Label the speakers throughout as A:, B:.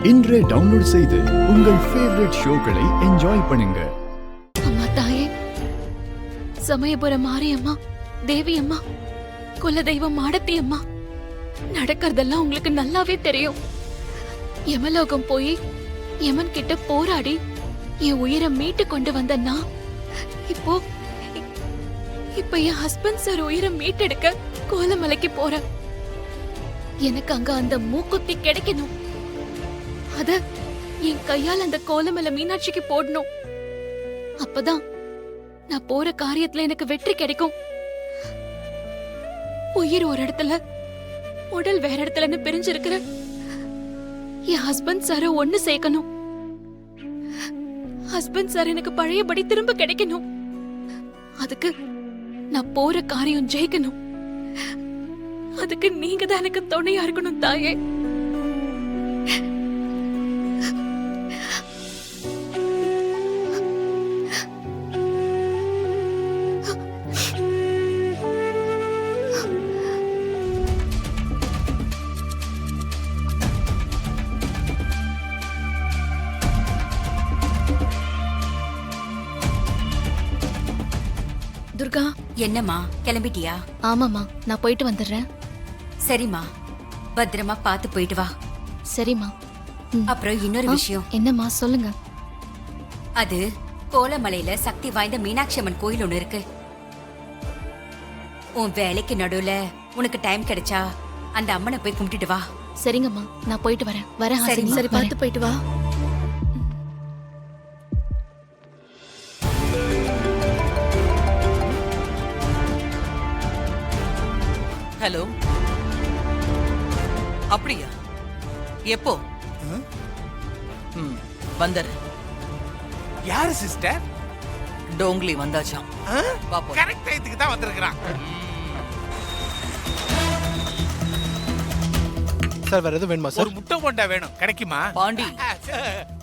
A: இன்றே டவுன்லோட் செய்து உங்கள் ஃபேவரட் ஷோக்களை என்ஜாய் பண்ணுங்க.
B: அம்மா தாயே, சமயபுரம் மாரியம்மா, தேவி அம்மா, குலதெய்வம் மாடத்தி அம்மா, நடக்கிறதெல்லாம் உங்களுக்கு நல்லாவே தெரியும். யமலோகம் போய் யமன் கிட்ட போராடி என் உயிரை மீட்டு கொண்டு வந்தேன்னா இப்போ என் ஹஸ்பண்ட் சார் உயிரை மீட்டெடுக்க கோலமலைக்கு போறேன். எனக்கு அங்க அந்த மூக்குத்தி கிடைக்கணும். அத என் கையால் அந்த கோலமலை மீனாட்சிக்கு போடணும். அப்பதான் நான் போற காரியத்துல எனக்கு வெற்றி கிடைக்கும். உயிர் ஒரு இடத்துல, உடல் வேற இடத்துலன்னு பிரிஞ்சிருக்கிற என் ஹஸ்பண்ட் சார ஒண்ணு சேர்க்கணும். ஹஸ்பண்ட் சார் எனக்கு பழையபடி திரும்ப கிடைக்கணும். அதுக்கு நான் போற காரியம் ஜெயிக்கணும். அதுக்கு நீங்க தான் எனக்கு துணையா இருக்கணும் தாயே. துர்கா,
C: என்னம்மா கிளம்பிட்டியா?
B: ஆமாமா, நான் போயிட்டு வந்துடுறேன்.
C: சரிம்மா, பத்திரமா பார்த்து போயிட்டு வா.
B: சரிம்மா.
C: அப்புறம் இன்னொரு விஷயம்.
B: என்னம்மா சொல்லுங்க.
C: அது கோலமலையில சக்தி வாய்ந்த மீனாட்சி அம்மன் கோயில் ஒண்ணு இருக்கு. உன் வேலைக்கு நடுவுல உனக்கு டைம் கிடைச்சா அந்த அம்மனை போய் கும்பிட்டுட்டு வா.
B: சரிங்கம்மா, நான் போயிட்டு வரேன். வரேன்.
C: சரிம்மா.
B: சரி, பார்த்து போயிட்டு வா.
D: ஹலோ, அப்படியா? எப்போ? வந்துரு.
E: யாரு சிஸ்டர்?
D: டோங்லி வந்தாச்சாம். பாப்போம்.
E: கரெக்ட் டைத்துக்கு தான் வந்திருக்கான்.
F: சார், வேற எதுவும் வேணுமா சார்?
E: ஒரு முட்டை போண்டா வேணும், கிடைக்குமா?
D: பாண்டி,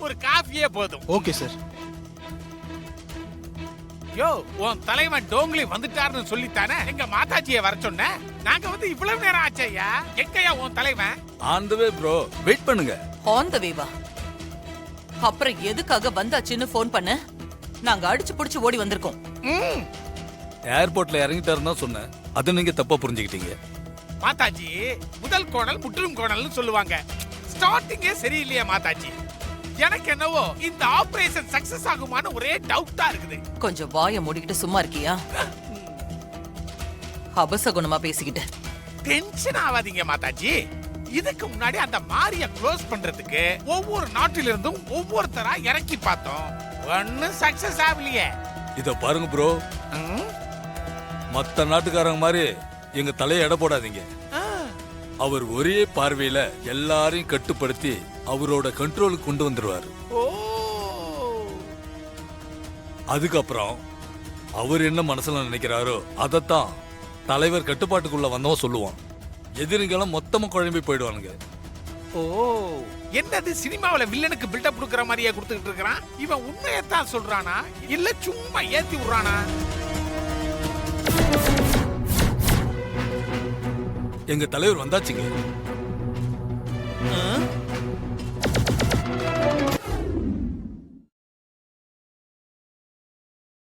E: ஒரு காஃபியே போதும்.
F: Okay sir.
E: யோ, உன் தலைவன் டோங்லி வந்துட்டாருன்னு சொல்லித்தானே எங்க மாதாஜியை வர சொன்ன. நாங்க வந்து இவ்வளவு நேரம் ஆச்சையா. எங்கயா உன் தலைவன்?
G: On the way bro, wait பண்ணுங்க.
D: ஆன் தி வேவா? அப்புறம் எதுக்காக வந்தாச்சுன்னு ஃபோன் பண்ண? நாங்க அடிச்சு புடிச்சு ஓடி வந்திருக்கோம்.
G: ஏர்போர்ட்ல இறங்கிட்டாருன்னு தான் சொன்னேன். அது நீங்க தப்பா புரிஞ்சுக்கிட்டீங்க.
E: மாதாஜி, முதல் கோணல் முற்றும் கோணல்னு சொல்லுவாங்க. ஸ்டார்டிங்கே சரியில்லையா மாதாஜி? எனக்கு என்னவோ இந்த ஆபரேஷன் சக்சஸ் ஆகுமான்னு ஒரே டவுட்டா இருக்குது.
D: கொஞ்சம் வாயை மூடிக்கிட்டு சும்மா இருக்கியா? அபசகுணமா பேசிக்கிட்டு
E: டென்ஷன் ஆகாதீங்க மாதாஜி. இதுக்கு முன்னாடி அந்த மாரிய க்ளோஸ் பண்றதுக்கு ஒவ்வொரு நாட்டிலிருந்தும் ஒவ்வொருத்தரா இறக்கி பார்த்தோம். ஒன்னும் சக்சஸ் ஆகலையே.
G: இத பாருங்க ப்ரோ, மத்த நாட்டுக்காரங்க மாதிரி எங்க தலையை எடை போடாதீங்க. அவர் ஒரே பார்வையில எல்லாரையும் கட்டுப்படுத்தி அவரோட கண்ட்ரோலுக்கு கொண்டு வந்துருவாரு. அதுக்கப்புறம் அவர் என்ன மனசுல நினைக்கிறாரோ அதத்தான் தலைவர் கட்டுப்பாட்டுக்குள்ள வந்தவன் சொல்லுவான். எதிரிகளும் மொத்தமா குழம்பி போயிடுவானுங்க.
E: ஓ, என்னது சினிமாவில வில்லனுக்கு பில்டப் கொடுக்கற மாதிரியே கொடுத்துக்கிட்டு இருக்கான். இவன் உண்மையத்தான் சொல்றானா இல்ல சும்மா ஏத்தி விடுறானா?
G: எங்க தலைவர் வந்தாச்சுங்க.